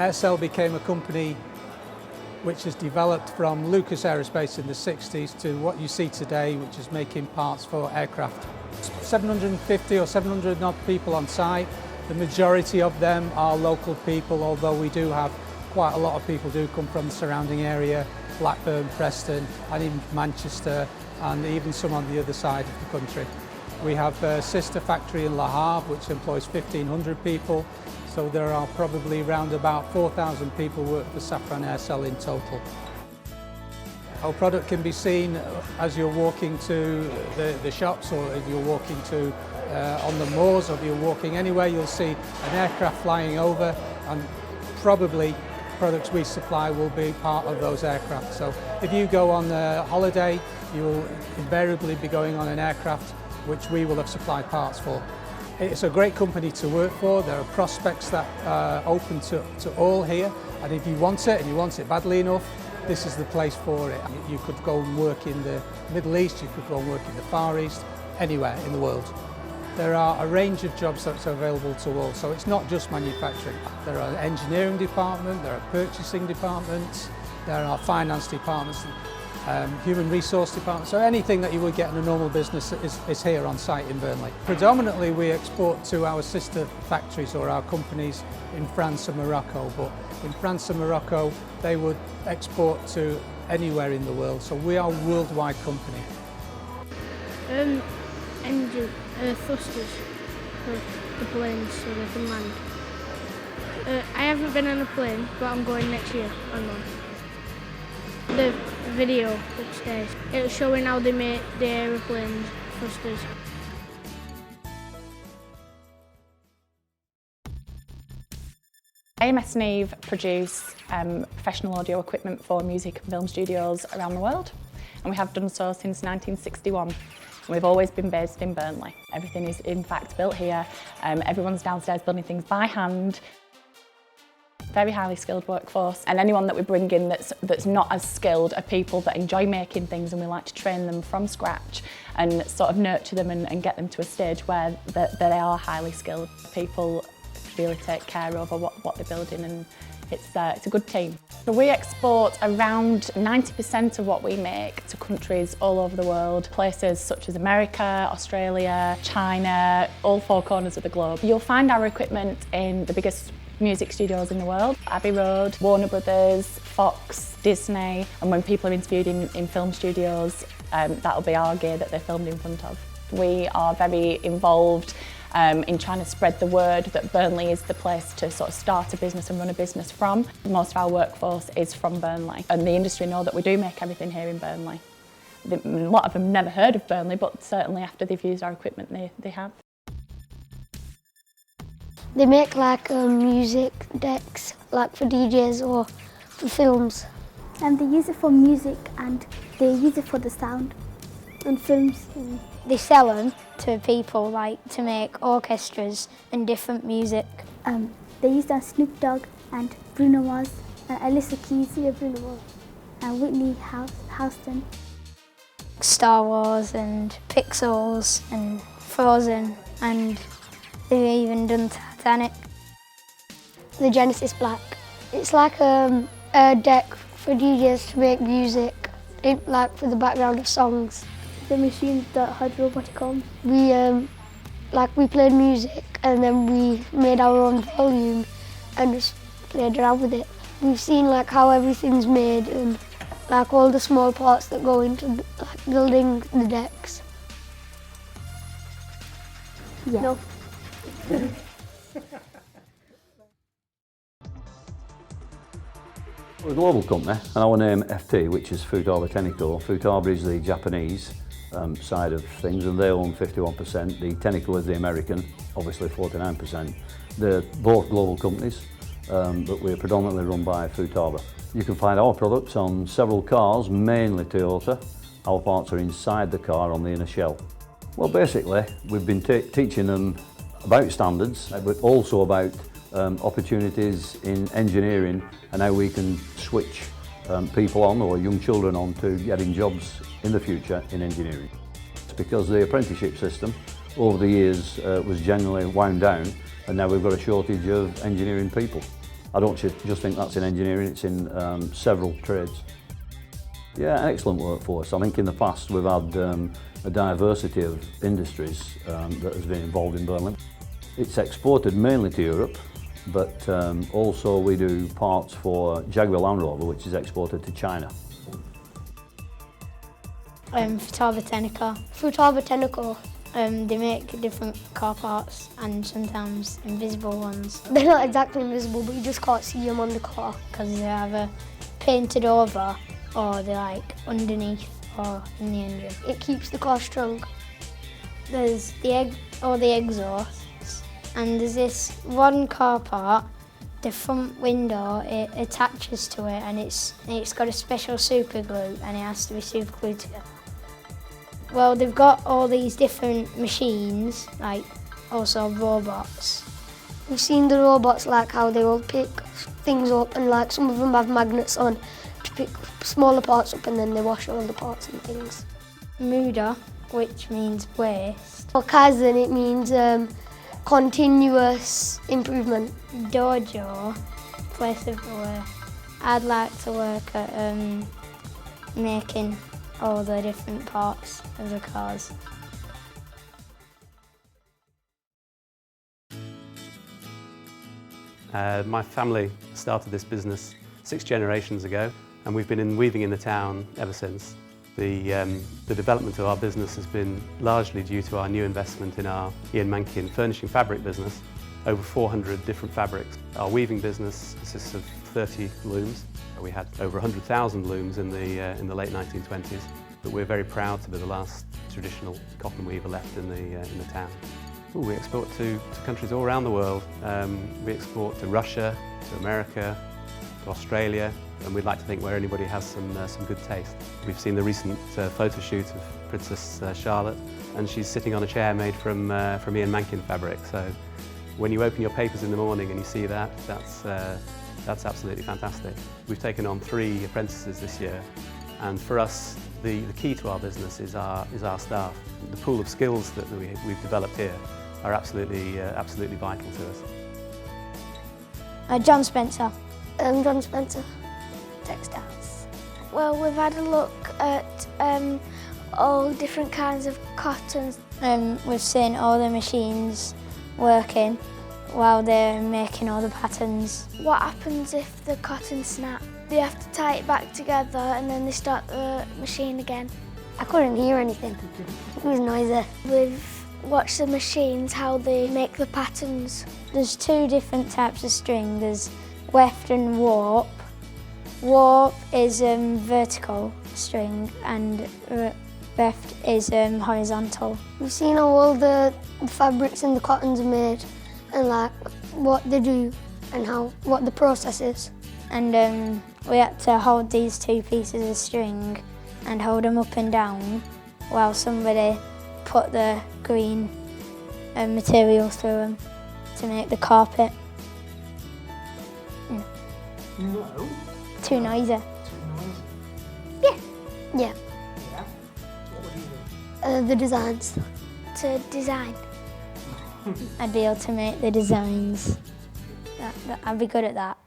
Aircelle became a company which has developed from Lucas Aerospace in the 60s to what you see today, which is making parts for aircraft. 750 or 700 odd people on site. The majority of them are local people, although we do have quite a lot of people do come from the surrounding area, Blackburn, Preston, and even Manchester, and even some on the other side of the country. We have a sister factory in Le Havre, which employs 1,500 people. So there are probably around about 4,000 people work for Safran Aircelle in total. Our product can be seen as you're walking to the shops, or if you're walking to on the moors, or if you're walking anywhere, you'll see an aircraft flying over, and probably products we supply will be part of those aircraft. So if you go on a holiday, you will invariably be going on an aircraft which we will have supplied parts for. It's a great company to work for. There are prospects that are open to all here, and if you want it, and you want it badly enough, this is the place for it. You could go and work in the Middle East, you could go and work in the Far East, anywhere in the world. There are a range of jobs that's available to all, so it's not just manufacturing. There are engineering departments, there are purchasing departments, there are finance departments, human resource department, so anything that you would get in a normal business is here on site in Burnley. Predominantly we export to our sister factories or our companies in France and Morocco, but in France and Morocco they would export to anywhere in the world, so we are a worldwide company. Engine thrusters for the planes so they can land. I haven't been on a plane, but I'm going next year on one. The video upstairs, it's showing how they make the aeroplanes thrusters. AMS Neve produce professional audio equipment for music and film studios around the world, and we have done so since 1961. We've always been based in Burnley. Everything is in fact built here. Everyone's downstairs building things by hand. Very highly skilled workforce, and anyone that we bring in that's not as skilled are people that enjoy making things, and we like to train them from scratch and sort of nurture them and get them to a stage where they are highly skilled. People really take care over what they're building, and it's a good team. So we export around 90% of what we make to countries all over the world, places such as America, Australia, China, all four corners of the globe. You'll find our equipment in the biggest music studios in the world: Abbey Road, Warner Brothers, Fox, Disney, and when people are interviewed in film studios, that'll be our gear that they're filmed in front of. We are very involved in trying to spread the word that Burnley is the place to sort of start a business and run a business from. Most of our workforce is from Burnley, and the industry know that we do make everything here in Burnley. A lot of them never heard of Burnley, but certainly after they've used our equipment they have. They make like music decks, like for DJs or for films. And they use it for music, and they use it for the sound and films. They sell them to people like to make orchestras and different music. They used on Snoop Dogg and Bruno Mars and Alicia Keys, Bruno Mars, and Whitney Houston. Star Wars and Pixels and Frozen, and they've even done Titanic. The Genesis Black. It's like a deck for DJs to make music, like for the background of songs. The machine that had robotic arms. We played music and then we made our own volume and just played around with it. We've seen like how everything's made and like all the small parts that go into like building the decks. Yeah. No. We're a global company, and our name FT, which is Futaba Tenneco. Futaba is the Japanese side of things, and they own 51%. The Tenneco is the American, obviously 49%. They're both global companies, but we're predominantly run by Futaba. You can find our products on several cars, mainly Toyota. Our parts are inside the car on the inner shell. Well, basically, we've been teaching them about standards, but also about opportunities in engineering and how we can switch people on, or young children on, to getting jobs in the future in engineering. It's because the apprenticeship system over the years was generally wound down, and now we've got a shortage of engineering people. I don't just think that's in engineering, it's in several trades. Yeah, excellent workforce. I think in the past we've had a diversity of industries that has been involved in Burnley. It's exported mainly to Europe, but also we do parts for Jaguar Land Rover, which is exported to China. Futaba Technical. Futaba Technical. They make different car parts and sometimes invisible ones. They're not exactly invisible, but you just can't see them on the car because they're either painted over or they're like underneath or in the engine. It keeps the car strong. There's the exhausts, and there's this one car part. The front window, it attaches to it, and it's got a special super glue, and it has to be super glued together. Well, they've got all these different machines, like also robots. We've seen the robots, like how they will pick things up, and like some of them have magnets on to pick smaller parts up, and then they wash all the parts and things. Muda, which means waste. For Kaizen, it means continuous improvement. Dojo, place of work. I'd like to work at making all the different parts of the cars. My family started this business 6 generations ago, and we've been weaving in the town ever since. The development of our business has been largely due to our new investment in our Ian Mankin furnishing fabric business, over 400 different fabrics. Our weaving business consists of 30 looms. We had over 100,000 looms in the late 1920s, but we're very proud to be the last traditional cotton weaver left in the town. Ooh, we export to countries all around the world. We export to Russia, to America, to Australia, and we'd like to think where anybody has some good taste. We've seen the recent photo shoot of Princess Charlotte, and she's sitting on a chair made from Ian Mankin fabric. So when you open your papers in the morning and you see that, that's absolutely fantastic. We've taken on 3 apprentices this year, and for us, the key to our business is our staff. The pool of skills that we've developed here are absolutely vital to us. John Spencer. John Spencer Textiles. Well, we've had a look at all different kinds of cottons. We've seen all the machines working while they're making all the patterns. What happens if the cotton snaps? They have to tie it back together and then they start the machine again. I couldn't hear anything. It was noisy. We've watched the machines, how they make the patterns. There's 2 different types of string. There's weft and warp. Warp is vertical string and weft is horizontal. We've seen how all the fabrics and the cottons are made and like what they do and what the process is. And we had to hold these 2 pieces of string and hold them up and down while somebody put the green material through them to make the carpet. No. Too noisy. Too noisy. Yeah. Yeah. What would you do? The designs. To design. I'd be able to make the designs. I'd be good at that.